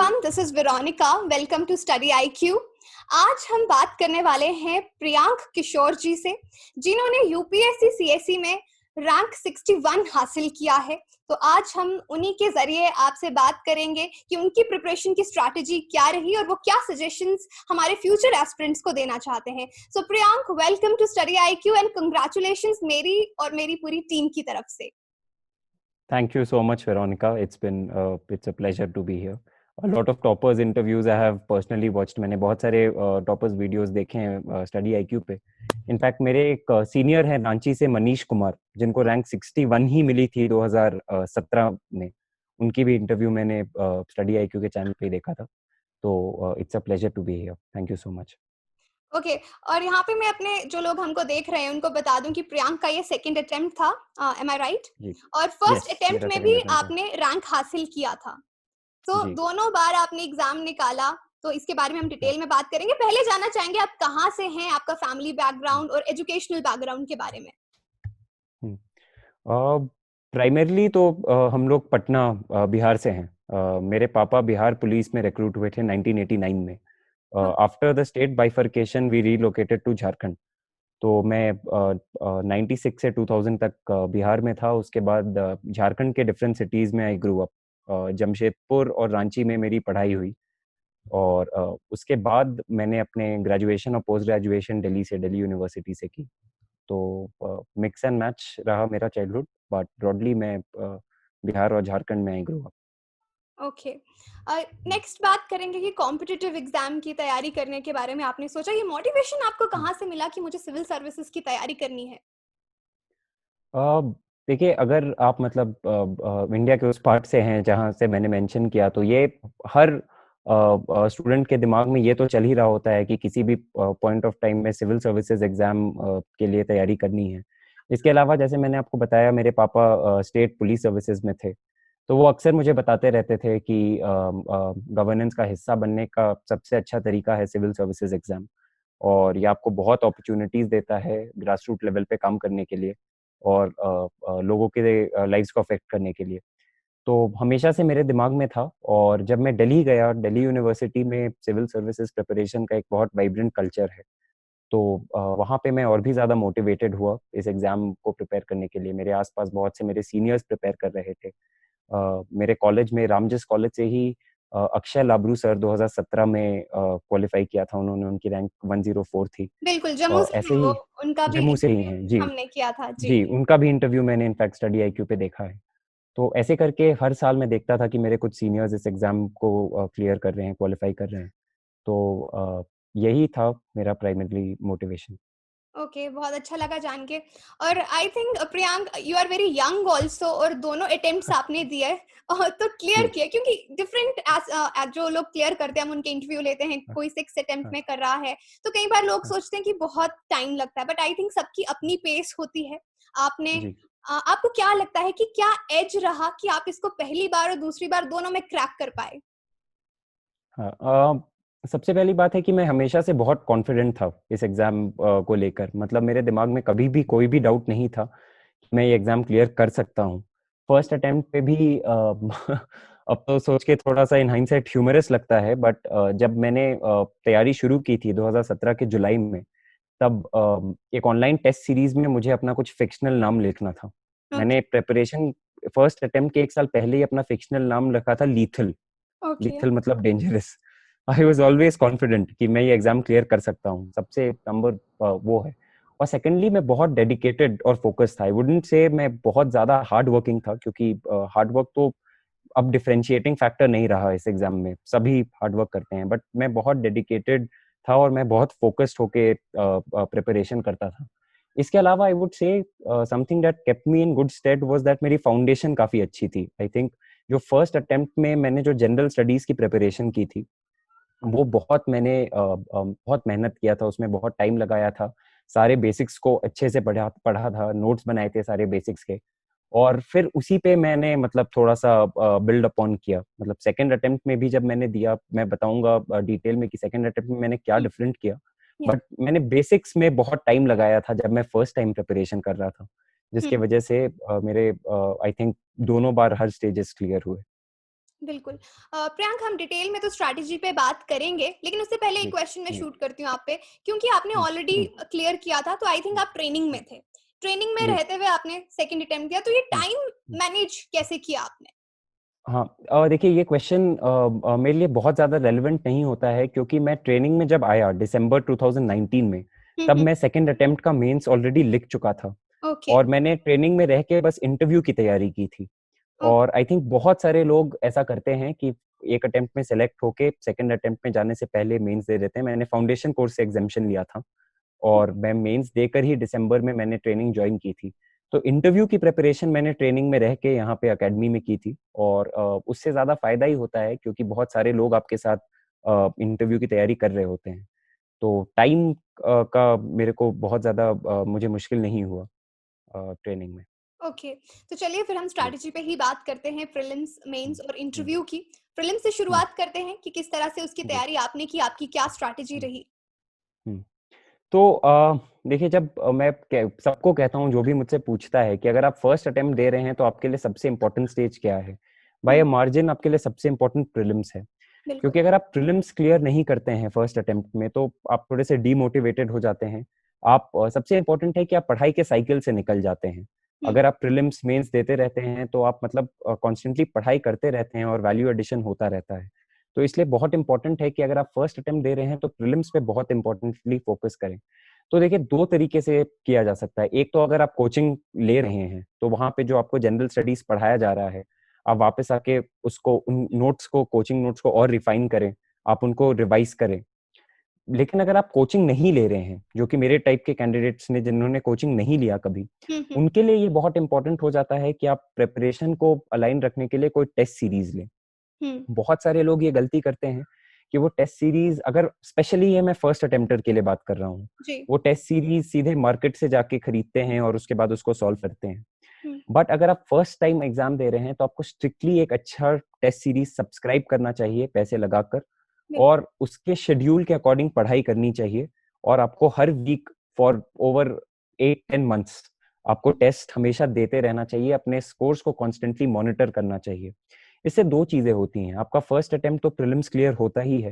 everyone, this is Veronica. Welcome to Study IQ. आज हम बात करने वाले हैं प्रियांक किशोर जी से, जिन्होंने यूपीएससी सीएसई में रैंक 61 हासिल किया है। तो आज हम उन्हीं के जरिए आपसे बात करेंगे कि उनकी प्रिपरेशन की स्ट्रैटेजी क्या रही और वो क्या सजेशंस हमारे फ्यूचर एस्पिरेंट्स को देना चाहते हैं। So Priyank, welcome to Study IQ and congratulations मेरी और मेरी पूरी टीम की तरफ से। Thank you so much, Veronica. It's a pleasure to be here. A lot of toppers interviews I have personally watched. मैंने बहुत सारे toppers videos देखे हैं study IQ पे. इनफैक्ट मेरे एक सीनियर है रांची से, मनीष कुमार, जिनको रैंक 61 ही मिली थी 2017 में। उनकी भी इंटरव्यू मैंने स्टडी IQ के चैनल पे देखा था। तो it's a pleasure to be here. Thank you so much. Okay और यहाँ पे मैं अपने जो लोग हमको देख रहे हैं उनको बता दूं कि प्रियांक का ये सेकंड अटेम्प्ट था, एम आई राइट? और फर्स्ट अटेम्प्ट में भी आपने रैंक हासिल किया था, तो दोनों बार आपने एग्जाम निकाला। तो इसके बारे में हम डिटेल में बात करेंगे। पहले जानना चाहेंगे आप कहाँ से हैं, आपका फैमिली बैकग्राउंड और एजुकेशनल बैकग्राउंड के बारे में। प्राइमरली तो हम लोग पटना बिहार से हैं। मेरे पापा बिहार पुलिस में रिक्रूट हुए थे 1989 में। After the state bifurcation we relocated to Jharkhand. तो मैं 96 से 2000 तक बिहार में था। उसके बाद झारखंड के डिफरेंट सिटीज में आई ग्रू अप। जमशेदपुर और रांची में मेरी पढ़ाई हुई और उसके बाद मैंने अपने ग्रेजुएशन और पोस्ट ग्रेजुएशन दिल्ली यूनिवर्सिटी से की। तो मिक्स एंड मैच रहा मेरा चाइल्डहुड, बट ब्रॉडली मैं बिहार और झारखंड में आई ग्रू अप। ओके, नेक्स्ट बात करेंगे कि कॉम्पिटिटिव एग्जाम की तैयारी करने के बारे में आपने सोचा। ये मोटिवेशन आपको कहाँ से मिला कि मुझे सिविल सर्विसेज की तैयारी करनी है? देखिए, अगर आप मतलब इंडिया के उस पार्ट से हैं जहाँ से मैंने मेंशन किया, तो ये हर स्टूडेंट के दिमाग में ये तो चल ही रहा होता है कि किसी भी पॉइंट ऑफ टाइम में सिविल सर्विसेज एग्जाम के लिए तैयारी करनी है। इसके अलावा जैसे मैंने आपको बताया, मेरे पापा स्टेट पुलिस सर्विसेज में थे, तो वो अक्सर मुझे बताते रहते थे कि गवर्नेंस का हिस्सा बनने का सबसे अच्छा तरीका है सिविल सर्विसेज एग्जाम, और ये आपको बहुत अपॉर्चुनिटीज देता है ग्रास रूट लेवल पे काम करने के लिए और लोगों के लाइव्स को अफेक्ट करने के लिए। तो हमेशा से मेरे दिमाग में था, और जब मैं दिल्ली गया, दिल्ली यूनिवर्सिटी में सिविल सर्विसेज प्रिपरेशन का एक बहुत वाइब्रेंट कल्चर है। तो वहाँ पे मैं और भी ज़्यादा मोटिवेटेड हुआ इस एग्ज़ाम को प्रिपेयर करने के लिए। मेरे आसपास बहुत से मेरे सीनियर्स प्रिपेयर कर रहे थे। मेरे कॉलेज में, रामजस कॉलेज से ही अक्षय लाबरू सर 2017 में क्वालिफाई किया था उन्होंने। उनकी रैंक 104 थी। बिल्कुल, जम्मू से ऐसे ही ही उनका भी जम्मू से ही हैं जी। हमने किया था जी, उनका भी इंटरव्यू मैंने इनफैक्ट स्टडी IQ पे देखा है। तो ऐसे करके हर साल मैं देखता था कि मेरे कुछ सीनियर्स इस एग्जाम को क्लियर कर रहे हैं, क्वालिफाई कर रहे हैं। तो यही था मेरा प्राइमरी मोटिवेशन। ओके, बहुत अच्छा लगा जान के। और I think Priyank, you are very young also, और दोनों अटेम्प्ट्स आपने दिए तो क्लियर किया, क्योंकि डिफरेंट जो लोग क्लियर करते हैं, हम उनके इंटरव्यू लेते हैं, कोई 6 अटेम्प्ट में कर रहा है, तो कई बार लोग सोचते हैं कि बहुत टाइम लगता है, बट आई थिंक सबकी अपनी पेस होती है। आपको क्या लगता है कि क्या एज रहा कि आप इसको पहली बार और दूसरी बार दोनों में क्रैक कर पाए? सबसे पहली बात है कि मैं हमेशा से बहुत कॉन्फिडेंट था इस एग्जाम को लेकर। मतलब मेरे दिमाग में कभी भी कोई भी डाउट नहीं था कि मैं ये एग्जाम क्लियर कर सकता हूँ। फर्स्ट अटेम्प्ट पे भी अब तो सोच के थोड़ा सा इन हाइंडसाइट ह्यूमरस लगता है, बट जब मैंने तैयारी शुरू की थी 2017 के जुलाई में, तब एक ऑनलाइन टेस्ट सीरीज में मुझे अपना कुछ फिक्शनल नाम लिखना था। मैंने प्रिपरेशन फर्स्ट अटेम्प्ट के 1 साल पहले ही अपना फिक्शनल नाम रखा था लीथल। लीथल मतलब dangerous. I was always confident कि मैं ये एग्जाम क्लियर कर सकता हूँ। सबसे नंबर वो है। और सेकेंडली, मैं बहुत डेडिकेटेड और फोकस था। आई वुडंट से मैं बहुत ज्यादा हार्ड वर्किंग था, क्योंकि हार्ड वर्क तो अब डिफरेंशिएटिंग फैक्टर नहीं रहा इस एग्जाम में, सभी हार्ड वर्क करते हैं, बट मैं बहुत डेडिकेटेड था और मैं बहुत फोकस्ड होके प्रिपरेशन करता था। इसके अलावा I would say something that kept me in good state was that मेरी फाउंडेशन काफी अच्छी थी। आई थिंक जो फर्स्ट अटेम्प्ट में मैंने जो जनरल स्टडीज की प्रिपरेशन की थी, वो बहुत मैंने बहुत मेहनत किया था, उसमें बहुत टाइम लगाया था। सारे बेसिक्स को अच्छे से पढ़ा था, नोट्स बनाए थे सारे बेसिक्स के, और फिर उसी पे मैंने मतलब थोड़ा सा बिल्ड अपॉन किया। मतलब सेकंड अटेम्प्ट में भी जब मैंने दिया, मैं बताऊंगा डिटेल में कि सेकंड अटेम्प्ट में मैंने क्या डिफरेंट किया, बट मैंने बेसिक्स में बहुत टाइम लगाया था जब मैं फर्स्ट टाइम प्रिपरेशन कर रहा था, जिसके वजह से मेरे आई थिंक दोनों बार हर स्टेजेस क्लियर हुए। बिल्कुल। प्रियांक, हम डिटेल में तो स्ट्रैटेजी पे बात करेंगे, लेकिन उससे पहले एक जी क्वेश्चन मैं जी। शूट करती हूँ आप पे, क्योंकि आपने ऑलरेडी क्लियर किया था, तो आई थिंक आप ट्रेनिंग में थे। ट्रेनिंग में जी। रहते हुए आपने सेकंड अटेम्प्ट दिया, तो ये टाइम मैनेज कैसे किया आपने? हाँ, देखिए ये क्वेश्चन मेरे लिए बहुत ज़्यादा रेलेवेंट नहीं होता है, क्योंकि मैं ट्रेनिंग में जब आया दिसंबर 2019 में, तब मैं सेकंड अटेम्प्ट का मेंस ऑलरेडी लिख चुका था। ओके। और मैंने ट्रेनिंग में रह के बस इंटरव्यू की तैयारी की थी। ओके। और आई थिंक बहुत सारे लोग ऐसा करते हैं कि एक अटेम्प्ट में सेलेक्ट होके सेकंड अटेम्प्ट में जाने से पहले मेंस दे देते हैं। मैंने फाउंडेशन कोर्स से एग्जामिशन लिया था और मैं मेंस देकर ही दिसंबर में मैंने ट्रेनिंग ज्वाइन की थी। तो इंटरव्यू की प्रिपरेशन मैंने ट्रेनिंग में रह के यहाँ पे एकेडमी में की थी। और उससे ज़्यादा फायदा ही होता है, क्योंकि बहुत सारे लोग आपके साथ इंटरव्यू की तैयारी कर रहे होते हैं। तो टाइम का मेरे को बहुत ज़्यादा मुझे मुश्किल नहीं हुआ ट्रेनिंग में। ओके, तो चलिए फिर हम जी स्ट्रैटेजी पे ही बात करते हैं, प्रीलिम्स, हम्म, मेंस और हम्म, इंटरव्यू की। प्रीलिम्स से हम्म, शुरुआत करते हैं कि किस तरह से उसकी जी तैयारी आपने की, आपकी क्या स्ट्रैटेजी हम्म, रही? हम्म। तो देखिए, जब मैं सबको कहता हूँ, जो भी मुझसे पूछता है कि अगर आप फर्स्ट अटेम्प्ट दे रहे हैं तो आपके लिए सबसे इम्पोर्टेंट स्टेज क्या है, बाय अ हुँ, मार्जिन आपके लिए सबसे इम्पोर्टेंट प्रीलिम्स है। बिल्कुल। क्योंकि अगर आप प्रीलिम्स क्लियर नहीं करते हैं फर्स्ट अटेम्प्ट में, तो आप थोड़े से डीमोटिवेटेड हो जाते हैं। आप सबसे इम्पोर्टेंट है कि आप पढ़ाई के साइकिल से निकल जाते हैं। हुँ, अगर आप प्रीलिम्स मेंस देते रहते हैं तो आप मतलब कॉन्स्टेंटली पढ़ाई करते रहते हैं और वैल्यू एडिशन होता रहता है। तो इसलिए बहुत इंपॉर्टेंट है कि अगर आप फर्स्ट अटेम्प्ट दे रहे हैं तो प्रीलिम्स पे बहुत इंपॉर्टेंटली फोकस करें। तो देखिए, दो तरीके से किया जा सकता है। एक तो अगर आप कोचिंग ले रहे हैं तो वहां पे जो आपको जनरल स्टडीज पढ़ाया जा रहा है, आप वापस आके उसको, उन नोट्स को, कोचिंग नोट्स को और रिफाइन करें, आप उनको रिवाइज करें। लेकिन अगर आप कोचिंग नहीं ले रहे हैं, जो कि मेरे टाइप के कैंडिडेट्स ने जिन्होंने कोचिंग नहीं लिया कभी, हुँ, हुँ, उनके लिए ये बहुत इंपॉर्टेंट हो जाता है कि आप प्रिपरेशन को अलाइन रखने के लिए कोई टेस्ट सीरीज लें। हुँ, बहुत सारे लोग ये गलती करते हैं कि वो टेस्ट सीरीज, अगर स्पेशली ये मैं फर्स्ट अटेम्प्टर के लिए बात कर रहा हूँ, जी, वो टेस्ट सीरीज सीधे मार्केट से जाके खरीदते हैं और उसके बाद उसको सॉल्व करते हैं। हुँ, बट अगर आप फर्स्ट टाइम एग्जाम दे रहे हैं तो आपको स्ट्रिक्टली एक अच्छा टेस्ट सीरीज सब्सक्राइब करना चाहिए पैसे लगाकर, बिल्कुल, और उसके शेड्यूल के अकॉर्डिंग पढ़ाई करनी चाहिए। और आपको हर वीक फॉर ओवर 8-10 मंथ्स आपको टेस्ट हमेशा देते रहना चाहिए, अपने स्कोर्स को कॉन्स्टेंटली मॉनिटर करना चाहिए। इससे दो चीजें होती हैं, आपका फर्स्ट अटेम्प्ट तो प्रीलिम्स क्लियर होता ही है,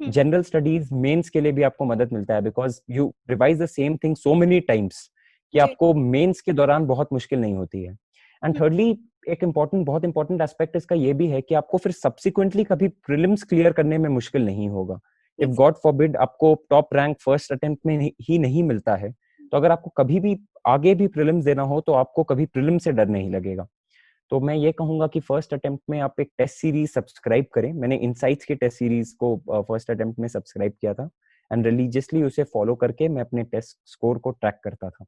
हुँ, जनरल स्टडीज मेंस के लिए भी आपको मदद मिलता है, because you revise the same thing so many times कि जी, आपको मेंस के दौरान बहुत मुश्किल नहीं होती है। एंड हुँ, थर्डली, एक इम्पॉर्टेंट, बहुत इंपॉर्टेंट एस्पेक्ट इसका ये भी है कि आपको फिर सब्सिक्वेंटली कभी प्रीलिम्स क्लियर करने में मुश्किल नहीं होगा। इफ एग्ज़ैक्ट गॉड फॉरबिड आपको टॉप रैंक फर्स्ट अटेम्प्ट में ही नहीं मिलता है, तो अगर आपको कभी भी आगे भी प्रीलिम्स देना हो तो आपको कभी प्रीलिम्स से डर नहीं लगेगा। तो मैं ये कहूंगा कि फर्स्ट अटेम्प्ट में आप एक टेस्ट सीरीज सब्सक्राइब करें। मैंने इनसाइट्स की टेस्ट सीरीज को फर्स्ट अटेम्प्ट में सब्सक्राइब किया था, एंड रिलीजियसली उसे फॉलो करके मैं अपने टेस्ट स्कोर को ट्रैक करता था।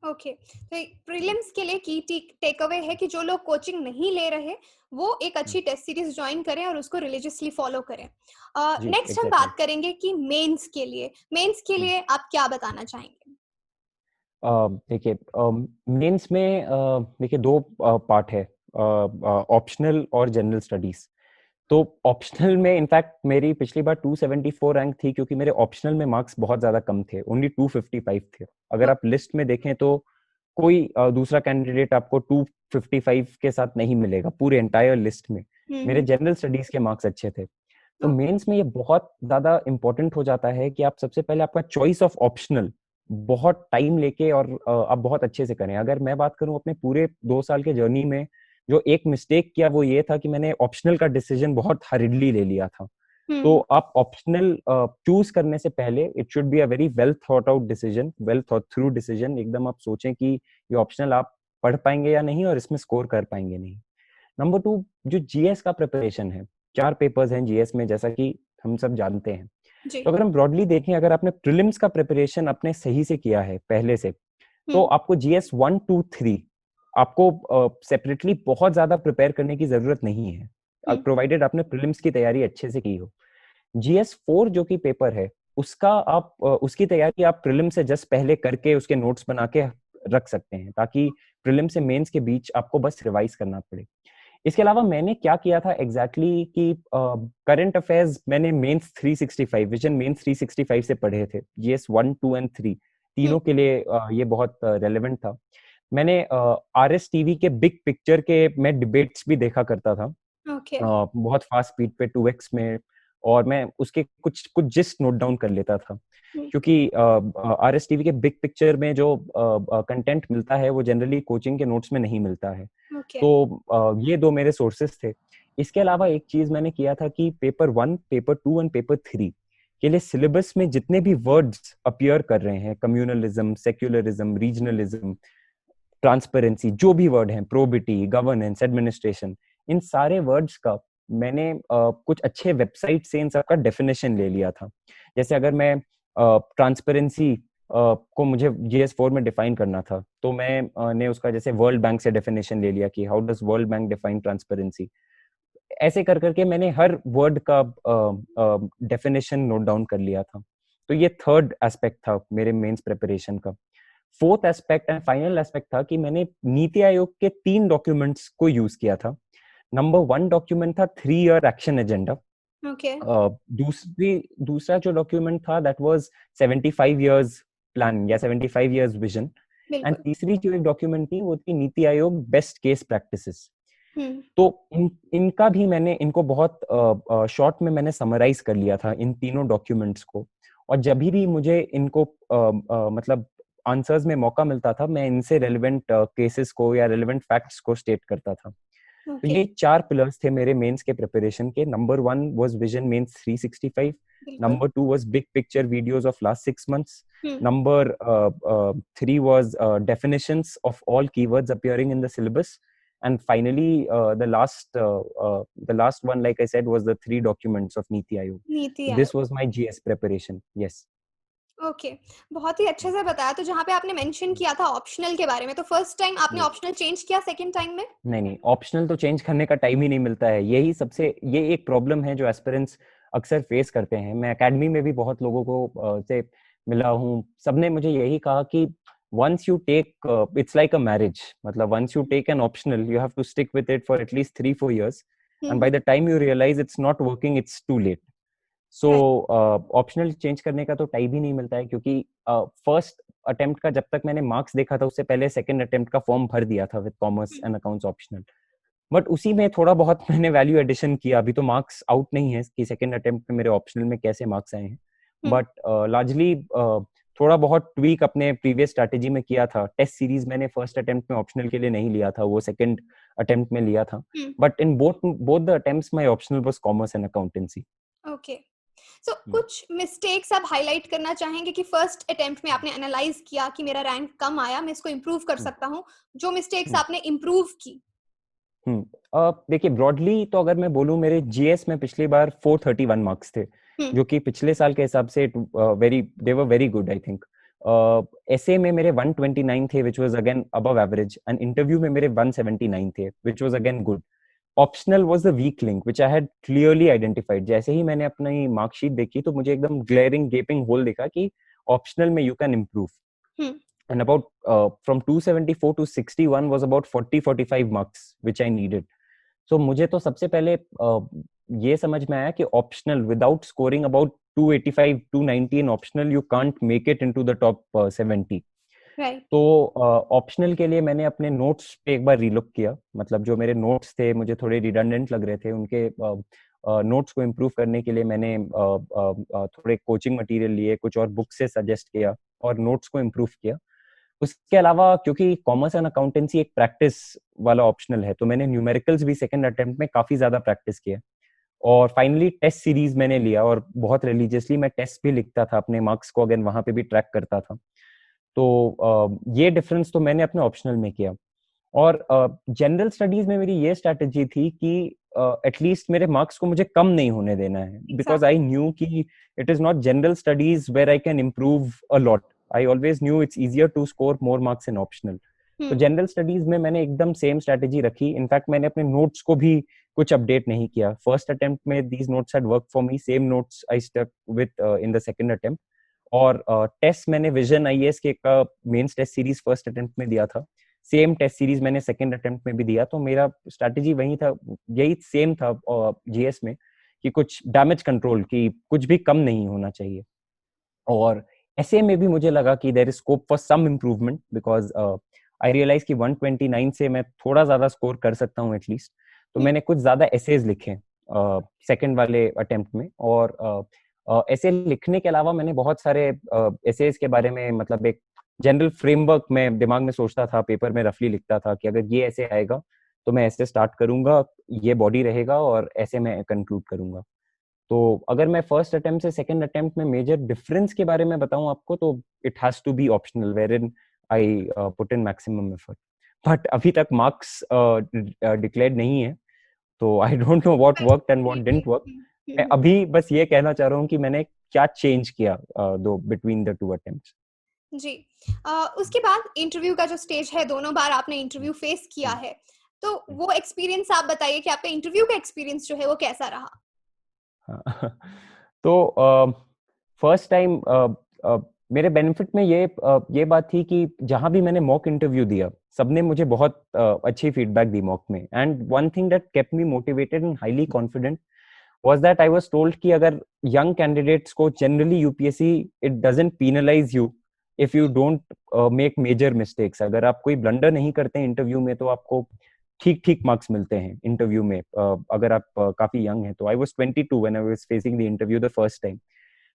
ओके, तो प्रीलिम्स के लिए की टेक अवे है कि जो लोग कोचिंग नहीं ले रहे, वो एक अच्छी टेस्ट सीरीज जॉइन करें और उसको रिलीजियसली फॉलो करें। जी नेक्स्ट हम एग्जैक्टली। बात करेंगे कि मेंस के लिए आप क्या बताना चाहेंगे? देखिए, मेंस में देखिए दो पार्ट है, ऑप्शनल और जनरल स्टडीज। तो ऑप्शनल में इनफैक्ट मेरी पिछली बार 274 रैंक थी, क्योंकि मेरे ऑप्शनल में मार्क्स बहुत ज्यादा कम थे, ओनली 255 थे। अगर ओ, आप लिस्ट में देखें तो कोई दूसरा कैंडिडेट आपको 255 के साथ नहीं मिलेगा पूरे एंटायर लिस्ट में। हुँ, मेरे हुँ, जनरल स्टडीज के मार्क्स अच्छे थे। तो ओ, मेंस में ये बहुत ज्यादा इंपॉर्टेंट हो जाता है कि आप सबसे पहले आपका चॉइस ऑफ ऑप्शनल बहुत टाइम लेके और आप बहुत अच्छे से करें। अगर मैं बात करूं अपने पूरे 2 साल के जर्नी में, जो एक मिस्टेक किया वो ये था कि मैंने ऑप्शनल का डिसीजन बहुत हरिडली ले लिया था। तो हुँ, आप ऑप्शनल चूज करने से पहले it should be a very well thought out decision, well thought through decision. एकदम आप सोचें कि ये ऑप्शनल आप पढ़ पाएंगे या नहीं और इसमें स्कोर कर पाएंगे नहीं। नंबर टू, जो जीएस का प्रिपरेशन है, 4 पेपर्स हैं जीएस में, जैसा कि हम सब जानते हैं। जी, तो अगर हम ब्रॉडली देखें, अगर आपने प्रीलिम्स का प्रिपरेशन अपने सही से किया है पहले से, तो हुँ, आपको जीएस 1, 2, 3 आपको सेपरेटली बहुत ज्यादा प्रिपेयर करने की जरूरत नहीं है, हुँ, प्रोवाइडेड आपने प्रीलिम्स की तैयारी अच्छे से की हो। जीएस 4 जो कि पेपर है, उसका आप उसकी तैयारी आप प्रीलिम से जस्ट पहले करके उसके नोट्स बना के रख सकते हैं, ताकि प्रीलिम से मेंस के बीच आपको बस रिवाइज करना पड़े। इसके अलावा मैंने क्या किया था एग्जैक्टली कि करंट अफेयर्स मैंने मेंस 365, विजन मेंस 365 से पढ़े थे। जीएस 1, 2 एंड 3 हुँ, तीनों के लिए ये बहुत रेलेवेंट था। मैंने आरएस टीवी के बिग पिक्चर के मैं डिबेट्स भी देखा करता था। ओके। बहुत फास्ट स्पीड पे 2x में, और मैं उसके कुछ कुछ जिस्ट नोट डाउन कर लेता था, क्योंकि RSTV के बिग पिक्चर में जो कंटेंट मिलता है वो जनरली कोचिंग के नोट्स में नहीं मिलता है। ओके। तो ये दो मेरे सोर्सेस थे। इसके अलावा एक चीज मैंने किया था कि पेपर 1, पेपर 2 एंड पेपर 3 के लिए सिलेबस में जितने भी वर्ड्स अपीयर कर रहे हैं, कम्युनलिज्म, सेक्युलरिज्म, रीजनलिज्म, ट्रांसपेरेंसी, जो भी वर्ड हैं, प्रोबिटी, गवर्नेंस, एडमिनिस्ट्रेशन, इन सारे वर्ड्स का मैंने कुछ अच्छे वेबसाइट से इन सबका डेफिनेशन ले लिया था। जैसे अगर मैं ट्रांसपेरेंसी को मुझे GS4 में डिफाइन करना था, तो मैं ने उसका जैसे वर्ल्ड बैंक से डेफिनेशन ले लिया कि how does world bank define transparency. ऐसे कर करके मैंने हर वर्ड का डेफिनेशन नोट डाउन कर लिया था। तो ये थर्ड एस्पेक्ट था मेरे मेंस प्रिपरेशन का। Fourth aspect and final aspect था कि मैंने नीति आयोग के 3 डॉक्यूमेंट्स को यूज किया था। नंबर 1 डॉक्यूमेंट था 3 ईयर एक्शन एजेंडा। ओके। दूसरा जो डॉक्यूमेंट था दैट वाज 75 इयर्स प्लान या 75 इयर्स विजन। एंड बिल्कुल। तीसरी जो एक डॉक्यूमेंट थी वो थी NITI Aayog best case practices. हम्म। तो इनका भी मैंने इनको बहुत शॉर्ट में मैंने समराइज कर लिया था इन तीनों डॉक्यूमेंट्स को। और जब भी मुझे इनको मतलब आंसर्स में मौका मिलता था, मैं इनसे रेलेवेंट केसेस को या रेलेवेंट फैक्ट्स को स्टेट करता था। तो ओके। ये 4 पिलर्स थे मेरे मेंस के प्रिपरेशन के। नंबर 1 वाज विजन मेंस 365, बिल्कुल। Number 2 was big picture videos of last 6 months, hmm. Number 3 was definitions of all keywords appearing in the syllabus, and finally the last one, like I said, was the 3 documents of Niti Aayog. नीति So this आयोग। was my GS preparation. Yes. Okay. बहुत ही अच्छे से बताया। तो जहाँ पे आपने मेंशन किया था ऑप्शनल के बारे में, तो फर्स्ट टाइम आपने Yes. ऑप्शनल चेंज किया, सेकंड टाइम में? नहीं, ऑप्शनल तो चेंज करने का टाइम ही नहीं मिलता है। ये एक प्रॉब्लम है जो एस्पिरेंट्स अक्सर फेस करते हैं। मैं एकेडमी में भी बहुत लोगों को से मिला हूँ, सबने मुझे यही कहा कि once you take it's like a marriage, मतलब once you take an optional you have to stick with it for at least 3-4 years, and by the time you realize it's not working, it's too late. So optional change करने का तो time ही नहीं मिलता है, क्योंकि first attempt का जब तक मैंने मार्क्स देखा था उससे पहले सेकंड अटेम्प्ट का फॉर्म भर दिया था with commerce and accounts optional. But उसी में थोड़ा बहुत मैंने वैल्यू एडिशन किया। अभी तो मार्क्स आउट नहीं है कि सेकंड अटेम्प्ट में मेरे ऑप्शनल में कैसे मार्क्स आए हैं, बट लार्जली थोड़ा बहुत ट्वीक अपने प्रीवियस स्ट्रैटेजी में किया था। टेस्ट सीरीज मैंने फर्स्ट अटेम्प्ट में ऑप्शनल के लिए नहीं लिया था, वो सेकंड अटेम्प्ट में लिया था। But in both the attempts my optional was commerce and accountancy. Okay. So कुछ मिस्टेक्स आप हाईलाइट करना चाहेंगे कि फर्स्ट अटेम्प्ट में आपने एनालाइज किया कि मेरा रैंक कम आया, मैं इसको इम्प्रूव कर सकता हूँ, जो मिस्टेक्स आपने इम्प्रूव की? देखिए, ब्रॉडली तो अगर मैं बोलूं, मेरे जीएस में पिछली बार 431 मार्क्स थे, जो कि पिछले साल के हिसाब से they were very good I think. Essay में मेरे 129 थे which was again above average, and interview में मेरे 179 थे which was again good. Optional was the weak link which I had clearly identified. जैसे ही मैंने अपनी मार्कशीट देखी तो मुझे एकदम ग्लेयरिंग गेपिंग होल दिखा कि ऑप्शनल में you can improve. And about from 274 to 61 was about 40-45 marks which I needed. So मुझे तो सबसे पहले ये समझ में आया कि optional without scoring about 285 290 in optional you can't make it into the top 70। तो ऑप्शनल के लिए मैंने अपने नोट्स पे एक बार रीलुक किया। मतलब जो मेरे नोट्स थे मुझे थोड़े रिडंडेंट लग रहे थे, उनके नोट्स को इम्प्रूव करने के लिए मैंने थोड़े कोचिंग मटेरियल लिए, कुछ और बुक से सजेस्ट किया और नोट्स को इम्प्रूव किया। उसके अलावा क्योंकि कॉमर्स एंड अकाउंटेंसी एक प्रैक्टिस वाला ऑप्शनल है, तो मैंने न्यूमेरिकल्स भी सेकंड अटेम्प्ट में काफी ज्यादा प्रैक्टिस किया। और फाइनली टेस्ट सीरीज मैंने लिया और बहुत रिलीजियसली मैं टेस्ट भी लिखता था, अपने मार्क्स को अगेन वहां पे भी ट्रैक करता था। तो ये डिफरेंस तो मैंने अपने ऑप्शनल में किया। और जनरल स्टडीज में मेरी ये स्ट्रैटेजी थी कि एटलीस्ट मेरे मार्क्स को मुझे कम नहीं होने देना है, बिकॉज आई न्यू कि it is not general studies where I can improve a lot. I always knew it's easier to score more marks in optional. तो जनरल स्टडीज में मैंने एकदम सेम स्ट्रैटेजी रखी। इनफैक्ट मैंने अपने नोट्स को भी कुछ अपडेट नहीं किया। फर्स्ट अटेम्प्ट में these notes had worked for me, same notes I stuck with in the second attempt. और टेस्ट मैंने विजन आईएएस के का mains test series first attempt में दिया था, सेम टेस्ट सीरीज मैंने सेकंड अटेम्प्ट में भी दिया। तो मेरा स्ट्रैटेजी वही था, यही सेम था जीएस में कि कुछ डैमेज कंट्रोल, कि कुछ भी कम नहीं होना चाहिए। और ऐसे में भी मुझे लगा कि there is scope for some improvement, because I realise कि 129 से मैं थोड़ा ज्यादा स्कोर कर सकता हूँ एटलीस्ट। तो मैंने कुछ ज्यादा एसेज लिखे सेकंड वाले अटेम्प्ट में, और ऐसे लिखने के अलावा मैंने बहुत सारे एसेज के बारे में मतलब एक जनरल फ्रेमवर्क में दिमाग में सोचता था, पेपर में रफली लिखता था कि अगर ये ऐसे आएगा तो मैं ऐसे स्टार्ट करूंगा, ये बॉडी रहेगा और ऐसे मैं कंक्लूड करूंगा। तो अगर मैं फर्स्ट अटेम्प्ट से सेकंड अटेम्प्ट में मेजर डिफरेंस के बारे में बताऊं आपको, तो it has to be optional where in I put in maximum effort. But अभी तक मार्क्स डिक्लेयर्ड नहीं है, तो I don't know what worked and what didn't work. मैं अभी बस ये कहना चाह रहा हूँ कि मैंने क्या चेंज किया दो बिटवीन द टू अटेम्प्ट्स। जी। उसके बाद इंटरव्यू का जो स्टेज है, दोनों बार आपने इंटरव्यू फेस किया है, तो वो एक्सपीरियंस आप बताइए कि आपका इंटरव्यू का एक्सपीरियंस जो है वो कैसा रहा? तो फर्स्ट टाइम मेरे बेनिफिट में ये बात थी कि जहां भी मैंने मॉक इंटरव्यू दिया, सबने मुझे बहुत अच्छी फीडबैक दी मॉक में। And one thing that kept me motivated and highly confident was that I was told कि अगर young candidates को generally UPSC it doesn't penalize you if you don't make major mistakes। अगर आप कोई blunder नहीं करते हैं इंटरव्यू में तो आपको ठीक ठीक मार्क्स मिलते हैं इंटरव्यू में, अगर आप काफी यंग हैं। तो I was 22 when I was facing the interview the first time.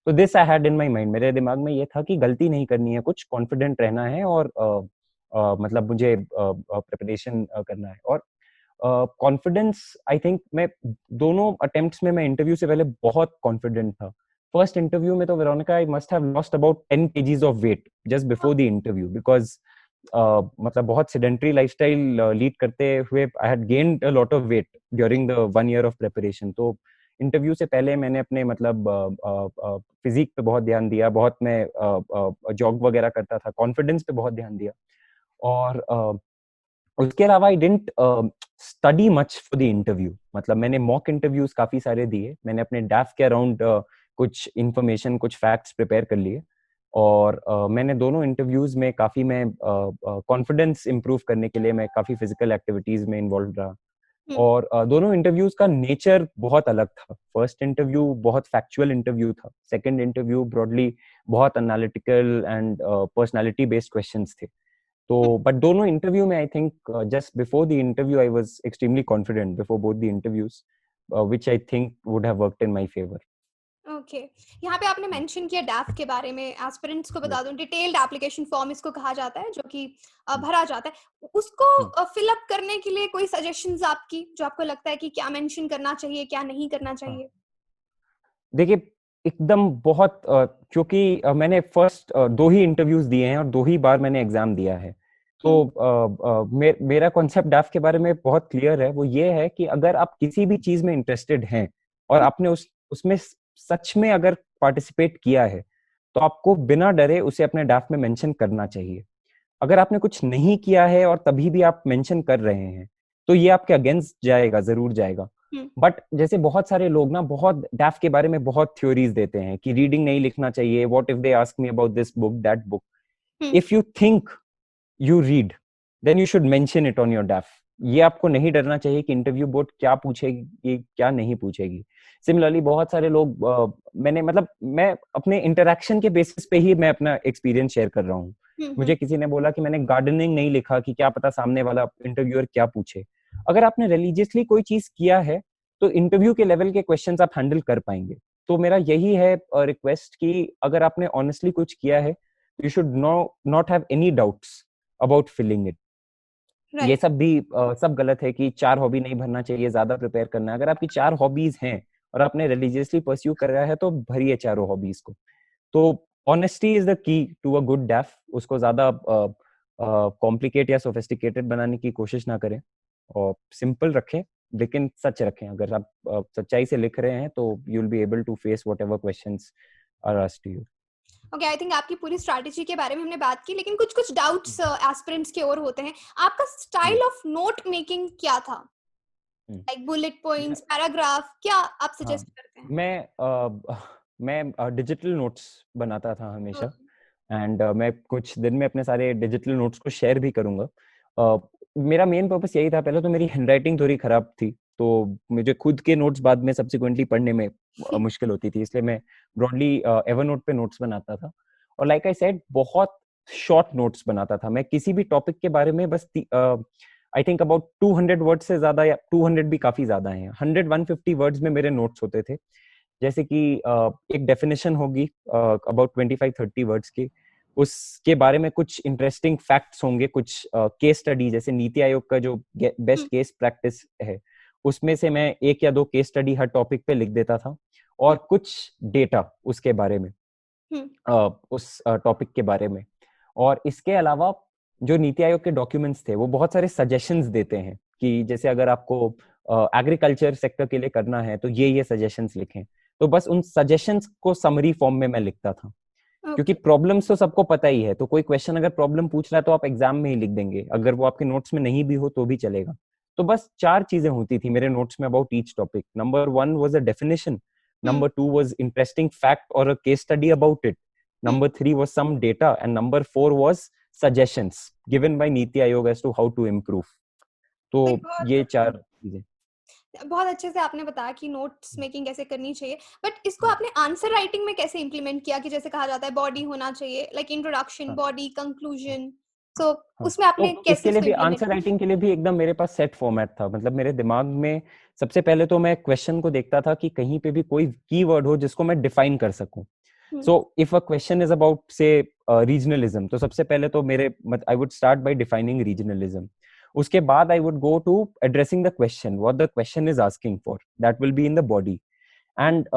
तो this I had in my mind, मेरे दिमाग में ये था कि गलती नहीं करनी है, कुछ कॉन्फिडेंट रहना है और मतलब मुझे प्रिपरेशन करना है। और कॉन्फिडेंस आई थिंक मैं दोनों अटेम्प्ट्स में, मैं इंटरव्यू से पहले बहुत कॉन्फिडेंट था। फर्स्ट इंटरव्यू में तो Veronica I must have lost about 10 kgs of weight just before the interview, because मतलब बहुत सेडेंटरी लाइफस्टाइल लीड करते हुए I had gained a lot of weight during the 1 year of preparation. तो interview से पहले मैंने अपने मतलब फिजिक पे बहुत ध्यान दिया, बहुत मैं जॉग वगैरह करता था, कॉन्फिडेंस पे बहुत ध्यान दिया। और उसके अलावा I didn't study much for the interview. मतलब मैंने मॉक इंटरव्यूज काफी सारे दिए, मैंने अपने डैफ के अराउंड कुछ इंफॉर्मेशन, कुछ फैक्ट्स प्रिपेयर कर लिए, और मैंने दोनों इंटरव्यूज में काफी मैं कॉन्फिडेंस इंप्रूव करने के लिए मैं काफी फिजिकल एक्टिविटीज में इन्वॉल्व रहा। और दोनों इंटरव्यूज का नेचर बहुत अलग था। फर्स्ट इंटरव्यू बहुत फैक्चुअल इंटरव्यू था, सेकंड इंटरव्यू ब्रॉडली बहुत analytical and personality based questions थे। तो बट दोनों इंटरव्यू में I think just before the interview I was extremely confident before both the interviews, which I think would have worked in my favour. Okay. यहाँ पे आपने mention किया डैफ के बारे में। एस्पिरेंट्स को बता दूं, डिटेल्ड एप्लीकेशन फॉर्म इसको कहा जाता है, जो कि भरा जाता है। उसको फिल अप करने के लिए कोई सजेशंस आपकी, जो आपको लगता है कि क्या मेंशन करना चाहिए, क्या नहीं करना चाहिए? देखिए, एकदम बहुत क्योंकि मैंने फर्स्ट 2 ही इंटरव्यूज दिए हैं और 2 ही बार मैंने एग्जाम दिया है। तो मेरा कॉन्सेप्ट डैफ के बारे में बहुत क्लियर है। वो ये है कि अगर आप किसी भी चीज में इंटरेस्टेड हैं और आपने उसमें सच में अगर पार्टिसिपेट किया है, तो आपको बिना डरे उसे अपने डैफ में मेंशन करना चाहिए। अगर आपने कुछ नहीं किया है और तभी भी आप मेंशन कर रहे हैं, तो ये आपके अगेंस्ट जाएगा, जरूर जाएगा। बट जैसे बहुत सारे लोग ना बहुत डैफ के बारे में बहुत थ्योरीज देते हैं कि रीडिंग नहीं लिखना चाहिए, what if they ask me about this book, that book. If you think you read, then you should mention it on your DAF. ये आपको नहीं डरना चाहिए कि इंटरव्यू बोर्ड क्या पूछेगी, क्या नहीं पूछेगी। सिमिलरली बहुत सारे लोग मैं अपने इंटरेक्शन के बेसिस पे ही मैं अपना एक्सपीरियंस शेयर कर रहा हूँ। मुझे किसी ने बोला कि मैंने गार्डनिंग नहीं लिखा कि क्या पता सामने वाला इंटरव्यूअर क्या पूछे। अगर आपने रिलीजियसली कोई चीज किया है तो इंटरव्यू के लेवल के क्वेश्चंस आप हैंडल कर पाएंगे। तो मेरा यही है रिक्वेस्ट कि अगर आपने ऑनेस्टली कुछ किया है, you should not have any doubts about filling it. ये सब भी सब गलत है कि 4 हॉबी नहीं भरना चाहिए, ज्यादा प्रिपेयर करना है। अगर आपकी 4 हॉबीज हैं और आपने रिलीजियसली परस्यू कर रहा है तो भरिए चारों हॉबीज को। तो honesty is the key to a good DAF. उसको ज्यादा कॉम्प्लिकेट या सोफिस्टिकेटेड बनाने की कोशिश ना करें और सिंपल रखें, लेकिन सच रखें। अगर आप सच्चाई से लिख रहे हैं तो you will be able to face whatever questions are asked to you. Okay, I think आपकी पूरी स्ट्रैटेजी के बारे में हमने बात की, लेकिन कुछ कुछ डाउट्स एस्पिरेंट्स के और होते हैं। आपका स्टाइल ऑफ नोट मेकिंग क्या था? लाइक बुलेट पॉइंट्स, पैराग्राफ, क्या आप सजेस्ट करते हैं? मैं डिजिटल नोट्स बनाता था हमेशा। एंड मैं कुछ दिन में अपने सारे डिजिटल नोट्स को शेयर भी करूंगा। मेरा मेन पर्पस यही था। पहले तो मेरी हैंडराइटिंग थोड़ी खराब थी, तो मुझे खुद के नोट्स बाद में सब्सिक्वेंटली पढ़ने में मुश्किल होती थी, इसलिए मैं ब्रॉडली एवरनोट पे नोट्स बनाता था। और लाइक आई सेड, बहुत शॉर्ट नोट्स बनाता था मैं किसी भी टॉपिक के बारे में। बस आई थिंक अबाउट 200 वर्ड से ज्यादा, या 200 भी काफी ज्यादा है, 100-150 वर्ड्स में मेरे नोट्स होते थे। जैसे कि एक डेफिनेशन होगी अबाउट 25-30 वर्ड्स की, उसके बारे में कुछ इंटरेस्टिंग फैक्ट्स होंगे, कुछ केस स्टडी, जैसे नीति आयोग का जो बेस्ट केस प्रैक्टिस है उसमें से मैं एक या दो केस स्टडी हर टॉपिक पे लिख देता था, और कुछ डेटा उसके बारे में, उस टॉपिक के बारे में। और इसके अलावा जो नीति आयोग के डॉक्यूमेंट्स थे वो बहुत सारे सजेशंस देते हैं कि जैसे अगर आपको एग्रीकल्चर सेक्टर के लिए करना है तो ये सजेशंस लिखें। तो बस उन सजेशंस को समरी फॉर्म में मैं लिखता था, क्योंकि प्रॉब्लम्स तो सबको पता ही है, तो कोई क्वेश्चन अगर प्रॉब्लम पूछ रहा है तो आप एग्जाम में ही लिख देंगे, अगर वो आपके नोट्स में नहीं भी हो तो भी चलेगा। तो बस 4 चीजें होती थी मेरे नोट्स में about each topic. Number 1 was a definition, number 2 was interesting fact और a case study about it, number 3 was some data, and number 4 was suggestions given by Niti Aayog as to how to improve. तो ये 4 चीजें। बहुत अच्छे से आपने बताया कि नोट्स मेकिंग कैसे करनी चाहिए, बट इसको आपने आंसर राइटिंग में कैसे इंप्लीमेंट किया कि जैसे कहा जाता है बॉडी होना चाहिए, लाइक इंट्रोडक्शन, बॉडी, कंक्लूजन, तो उसमें आपने तो कैसे इसके लिए उसको भी, इंप्लीमेंट आंसर राइटिंग के लिए भी एकदम मेरे पास सेट फॉर्मेट था। मतलब मेरे दिमाग में सबसे पहले तो मैं क्वेश्चन को देखता था कि कहीं पे भी कोई कीवर्ड हो जिसको मैं डिफाइन कर सकूं। So if a question is about say regionalism, तो सबसे पहले तो मेरे I would start by defining regionalism. उसके बाद I would go to addressing the question, what the question is asking for, that will be in the body. And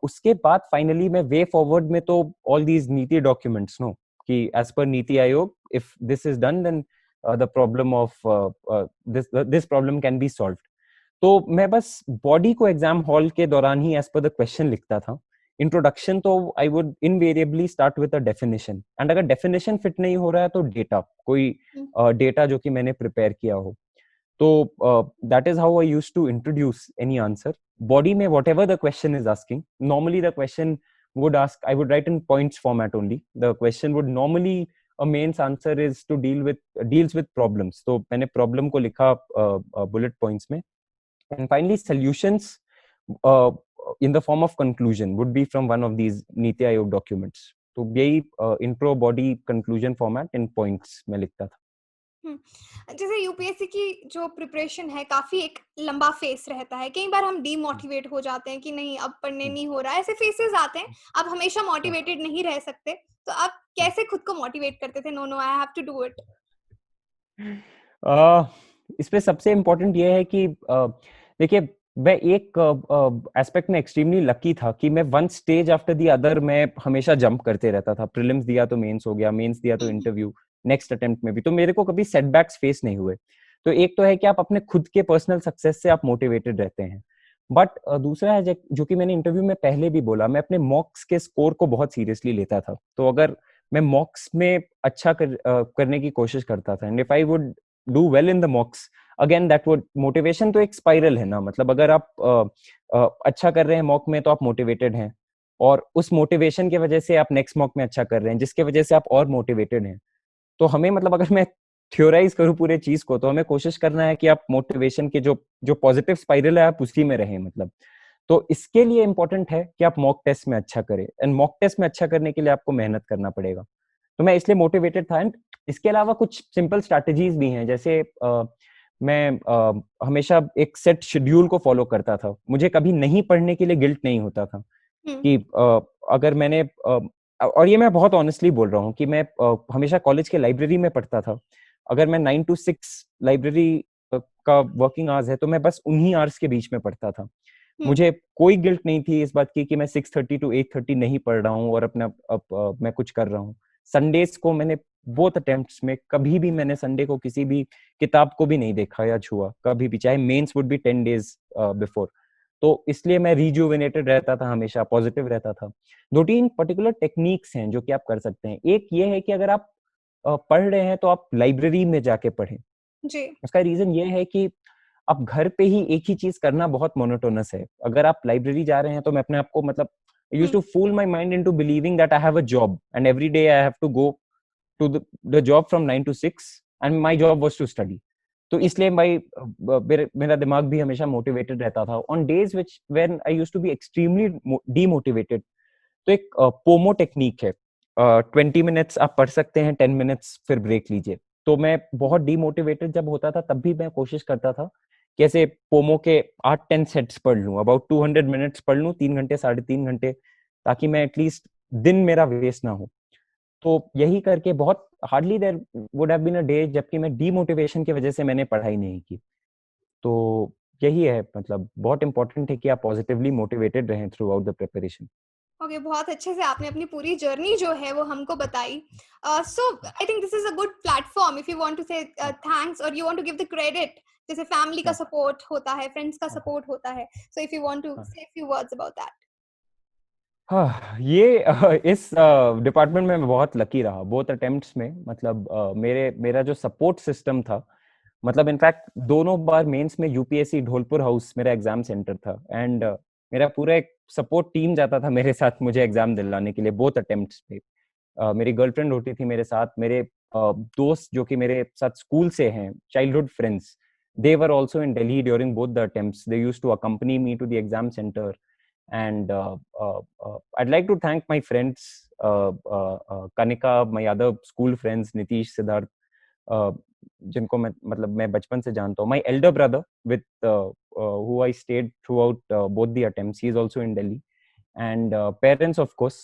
उसके बाद finally मैं वे फॉरवर्ड में तो all these NITI documents know कि as per NITI Aayog if this is done then the problem of this problem can be solved. तो मैं बस body को एग्जाम हॉल के दौरान ही एज पर द क्वेश्चन लिखता था। इंट्रोडक्शन तो I would invariably start with a definition, and अगर डेफिनेशन फिट नहीं हो रहा है तो डेटा, कोई डेटा जो कि मैंने प्रिपेयर किया हो। तो that is how I used to introduce any answer. Body में whatever the question is asking, normally the question would ask, I would write in points format only. The question would normally, a mains answer is to deals with problems. तो मैंने problem को लिखा bullet points में, and finally solutions uh, in the form of conclusion would be from one of these NITI Aayog documents. तो यही intro, body, conclusion format in points में लिखता था। जैसे यूपीएससी की जो प्रिपरेशन है काफी एक लंबा फेस रहता है, कई बार हम डीमोटिवेट हो जाते हैं कि नहीं अब पढ़ने नहीं हो रहा है, ऐसे फेसेस आते हैं। आप हमेशा मोटिवेटेड नहीं रह सकते, तो आप कैसे खुद को मोटिवेट करते थे? No no I have to do it. इस पे सबसे इम्पोर्टेंट ये है कि देखिए, मैं एक एस्पेक्ट में एक्सट्रीमली लकी था कि मैं one stage after the other मैं हमेशा जंप करते रहता था। प्रीलिम्स दिया तो मेंस हो गया, मेंस दिया तो इंटरव्यू, नेक्स्ट अटेम्प्ट में भी, तो मेरे को कभी सेटबैक्स फेस नहीं हुए। तो एक तो है कि आप अपने खुद के पर्सनल सक्सेस से आप मोटिवेटेड रहते हैं, बट दूसरा है जो कि मैंने इंटरव्यू में पहले भी बोला, मैं अपने मॉक्स के स्कोर को बहुत सीरियसली लेता था। तो अगर मैं मॉक्स में अच्छा करने की कोशिश करता था, and if I would do well in the मॉक्स, again that would, motivation तो एक स्पाइरल है ना, मतलब अगर आप अच्छा कर रहे हैं मॉक में तो आप मोटिवेटेड हैं, और उस मोटिवेशन की वजह से आप नेक्स्ट मॉक में अच्छा कर रहे हैं, जिसके वजह से आप और मोटिवेटेड हैं। तो हमें, मतलब अगर मैं थ्योराइज करूं पूरे चीज को, तो हमें कोशिश करना है कि आप मोटिवेशन के जो पॉजिटिव स्पाइरल है आप उसी में रहें, मतलब। तो इसके लिए इंपॉर्टेंट है कि आप मॉक टेस्ट में अच्छा करें, एंड मॉक टेस्ट में अच्छा करने के लिए आपको मेहनत करना पड़ेगा। तो मैं इसलिए मोटिवेटेड था। एंड इसके अलावा कुछ सिंपल स्ट्रैटेजीज भी हैं, जैसे मैं हमेशा एक सेट शेड्यूल को फॉलो करता था। मुझे कभी नहीं पढ़ने के लिए गिल्ट नहीं होता था कि अगर मैंने और ये मैं बहुत ऑनेस्टली बोल रहा हूँ कि मैं हमेशा कॉलेज के लाइब्रेरी में पढ़ता था। अगर मैं 9 to 6 लाइब्रेरी का वर्किंग आवर्स है तो मैं बस उन्हीं आवर्स के बीच में पढ़ता था। मुझे कोई गिल्ट नहीं थी इस बात की कि मैं 6:30 to 8:30 नहीं पढ़ रहा हूँ और अपना मैं कुछ कर रहा हूँ। संडेज को मैंने बोथ अटेम्प्ट्स में कभी भी मैंने संडे को किसी भी किताब को भी नहीं देखा या छुआ कभी भी, चाहे मेंस वुड बी 10 days बिफोर। तो इसलिए मैं रिजुवेनेटेड रहता था, हमेशा पॉजिटिव रहता था। 2-3 पर्टिकुलर टेक्निक्स हैं जो कि आप कर सकते हैं। एक ये है कि अगर आप पढ़ रहे हैं तो आप लाइब्रेरी में जाके पढ़ें। जी। उसका रीजन ये है कि अब घर पे ही एक ही चीज करना बहुत मोनोटोनस है। अगर आप लाइब्रेरी जा रहे हैं तो मैं अपने आप को, मतलब I used to fool my mind into believing that I have a job and every day I have to go to the job from 9 to 6 and my job was to study. तो इसलिए मेरा दिमाग भी हमेशा motivated रहता था on days when I used to be extremely demotivated। तो एक पोमो टेक्निक है, 20 मिनट्स आप पढ़ सकते हैं, 10 मिनट्स फिर ब्रेक लीजिए। तो मैं बहुत डीमोटिवेटेड जब होता था तब भी मैं कोशिश करता था कैसे पोमो के 8-10 सेट्स पढ़ लूं, अबाउट 200 मिनट्स पढ़ लूं, 3 घंटे 3.5 घंटे, ताकि मैं एटलीस्ट दिन मेरा वेस्ट ना हो। तो यही करके बहुत hardly there would have been a day जबकि मैं डीमोटिवेशन की वजह से मैंने पढ़ाई नहीं की। तो यही है, मतलब बहुत इंपॉर्टेंट है कि आप पॉजिटिवली मोटिवेटेड रहें through out the preparation. Okay, बहुत अच्छे से आपने अपनी पूरी जर्नी जो है वो हमको बताई। So I think this is a good platform if you want to say thanks और you want to give the credit. जैसे फैमिली का सपोर्ट होता है, फ्रेंड्स का सपोर्ट होता है, so if you want to say few words about that. हाँ, ये इस डिपार्टमेंट में मैं बहुत लकी रहा बोथ अटेम्प्ट्स में। मतलब मेरा जो सपोर्ट सिस्टम था, मतलब इनफैक्ट दोनों बार मेंस में यूपीएससी ढोलपुर हाउस मेरा एग्जाम सेंटर था, एंड मेरा पूरा एक सपोर्ट टीम जाता था मेरे साथ मुझे एग्जाम दिलाने के लिए बोथ अटेम्प्ट्स पे। मेरी गर्लफ्रेंड होती थी मेरे साथ, मेरे दोस्त जो कि मेरे साथ स्कूल से हैं, childhood friends, they were also in Delhi during both the attempts, they used to accompany me to the exam centre. And I'd like to thank my friends, Kanika, my other school friends, Nitish, Siddharth, जिनको मैं मतलब मैं बचपन से जानता हूँ. My elder brother with who I stayed throughout both the attempts, he is also in Delhi. And parents of course,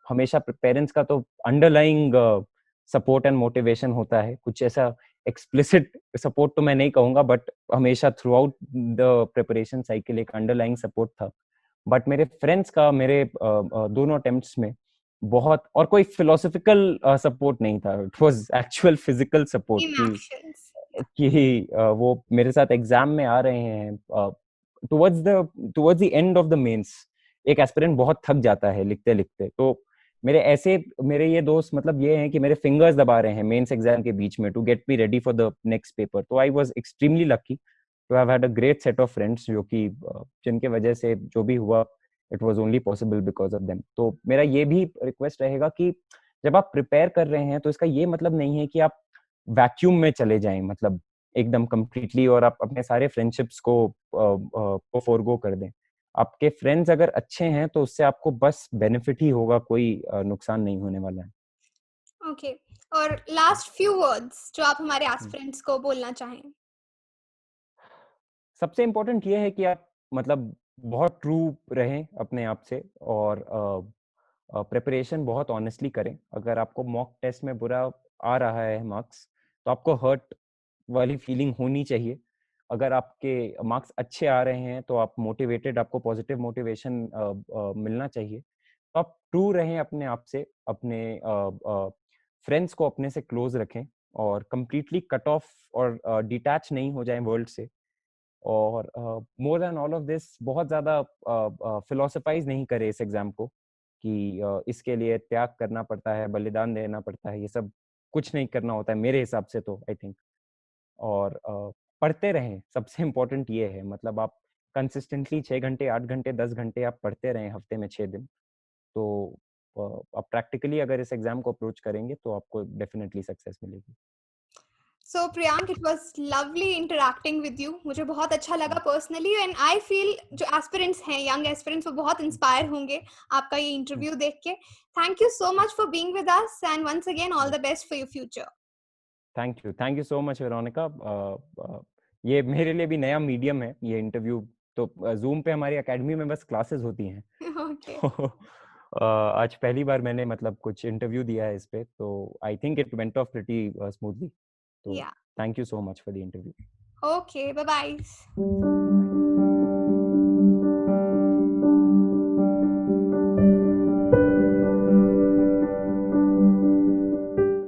हमेशा parents का तो अंडरलाइंग सपोर्ट एंड मोटिवेशन होता है, कुछ ऐसा एक्सप्लिसिट सपोर्ट तो मैं नहीं कहूंगा, बट हमेशा through out the preparation cycle एक अंडरलाइंग सपोर्ट था। बट मेरे फ्रेंड्स का मेरे दोनों अटेम्प्ट्स में बहुत, और कोई फिलोसफिकल सपोर्ट नहीं था, it was actual physical support in कि एक्शंस। वो मेरे साथ एग्जाम में आ रहे हैं towards the end of the mains. एक एस्पिरेंट बहुत थक जाता है लिखते लिखते, तो मेरे ये दोस्त मतलब ये हैं कि मेरे फिंगर्स दबा रहे हैं मेंस एग्जाम के बीच में to get me ready for the next paper. तो I was extremely lucky to have had a great set of friends जो कि जिनके वजह से जो भी हुआ it was only possible because of them. तो मेरा ये भी रिक्वेस्ट रहेगा कि जब आप प्रिपेयर कर रहे हैं तो इसका ये मतलब नहीं है कि आप वैक्यूम में चले जाएं, मतलब एकदम कंप्लीटली, और आप अपने सारे फ्रेंडशिप्स को फोरगो कर दें। आपके फ्रेंड्स अगर अच्छे हैं तो उससे आपको बस बेनिफिट ही होगा, कोई नुकसान नहीं होने वाला है। ओके, और लास्ट फ्यू वर्ड्स जो आप हमारे एस्पिरेंट्स को बोलना चाहें। सबसे इम्पोर्टेंट ये है कि आप मतलब बहुत ट्रू रहें अपने आप से, और प्रिपरेशन बहुत ऑनेस्टली करें। अगर आपको मॉक टेस्ट में बुरा आ रहा है मार्क्स, तो आपको हर्ट वाली फीलिंग होनी चाहिए। अगर आपके मार्क्स अच्छे आ रहे हैं तो आप मोटिवेटेड, आपको पॉजिटिव मोटिवेशन मिलना चाहिए। तो आप ट्रू रहें अपने आप से, अपने फ्रेंड्स को अपने से क्लोज रखें, और कंप्लीटली कट ऑफ और डिटैच नहीं हो जाएं वर्ल्ड से। और more than all of this, बहुत ज्यादा फिलोसफाइज नहीं करे इस एग्जाम को कि इसके लिए त्याग करना पड़ता है, बलिदान देना पड़ता है, ये सब कुछ नहीं करना होता है मेरे हिसाब से तो, आई थिंक। और पढ़ते रहें, सबसे इम्पोर्टेंट ये है, मतलब आप कंसिस्टेंटली 6 घंटे 8 घंटे 10 घंटे आप पढ़ते रहें हफ्ते में 6 दिन, तो आप प्रैक्टिकली अगर इस एग्जाम को अप्रोच करेंगे तो आपको डेफिनेटली सक्सेस मिलेगी। So Priyank, it was lovely interacting with you. मुझे बहुत अच्छा लगा पर्सनली, एंड आई फील जो एस्पिरेंट्स हैं, यंग एस्पिरेंट्स, वो बहुत इंस्पायर होंगे आपका ये इंटरव्यू देख के। Thank you so much for being with us, and once again all the best for your future. Thank you so much Veronica. ये मेरे लिए भी नया मीडियम है ये इंटरव्यू, तो जूम पे हमारी एकेडमी में बस क्लासेस होती हैं ओके, तो आज पहली बार मैंने मतलब कुछ इंटरव्यू दिया है इस पे, तो I think it went off pretty smoothly. तो yeah, thank you so much for the interview. Okay, bye bye.